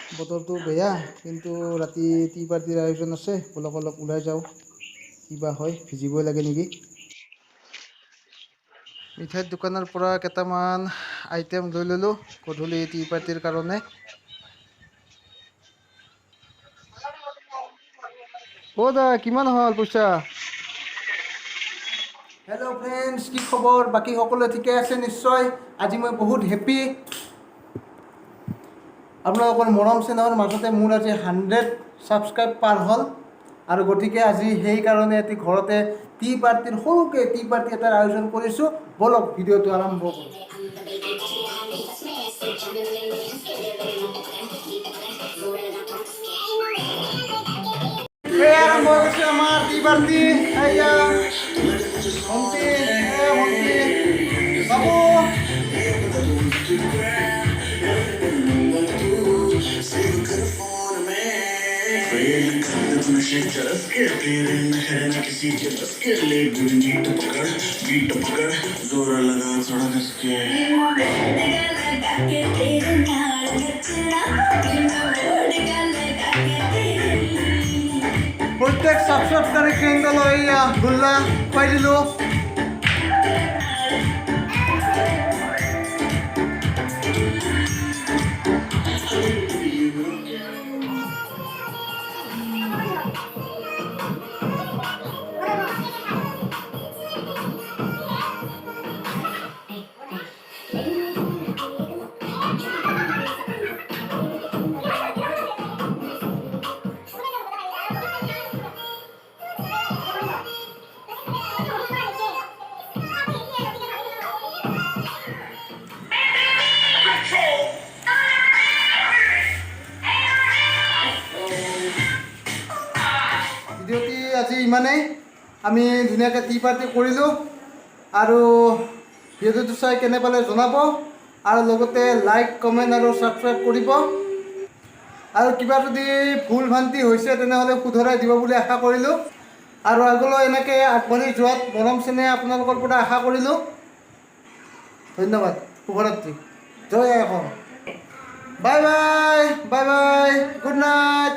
বতৰটো বেয়া কিন্তু ৰাতি টি পাৰ্টিৰ আয়োজন আছে বলক অলপ ওলাই যাওঁ কিবা হয় ভিজিবই লাগে নেকি মিঠাইৰ দোকানৰ পৰা কেইটামান আইটেম লৈ ল'লোঁ গধূলি টি পাৰ্টিৰ কাৰণে অ' দা কিমান হ'ল পইচা হেল্ল' ফ্ৰেণ্ডছ কি খবৰ বাকী সকলোৱে ঠিকে আছে নিশ্চয় আজি মই বহুত হেপ্পী আপোনালোকৰ মৰম চেনেহৰ মাজতে মোৰ আজি 100 ছাবস্ক্ৰাইব পাৰ হ'ল আৰু গতিকে আজি সেইকাৰণে এটি ঘৰতে টি পাৰ্টিৰ সৰুকৈ টি পাৰ্টি এটাৰ আয়োজন কৰিছোঁ বলক ভিডিঅ'টো আৰম্ভ কৰোঁ আৰম্ভ হৈছে আমাৰ টি পাৰ্টি এয়া ভণ্টি ভণ্টি বাবু जोरा लगा थोड़ा किसके প্ৰত্যেক সাবস্ক্ৰাইবাৰকে কেন্দ্ৰ লইয়া গুল্লা খুৱাই দিলোঁ ভিডিঅ'টি আজি ইমানেই আমি ধুনীয়াকৈ টি পাৰ্টি কৰিলোঁ আৰু ভিডিঅ'টো চাই কেনে পালে জনাব আৰু লগতে লাইক কমেণ্ট আৰু ছাবস্ক্ৰাইব কৰিব আৰু কিবা যদি ভুল ভ্ৰান্তি হৈছে তেনেহ'লে শুধৰাই দিব বুলি আশা কৰিলোঁ আৰু আগলৈ এনেকৈ আগবাঢ়ি যোৱাত মৰম চেনেহ আপোনালোকৰ পৰা আশা কৰিলোঁ ধন্যবাদ শুভৰাত্ৰি জয় আই Assam bye bye bye bye good night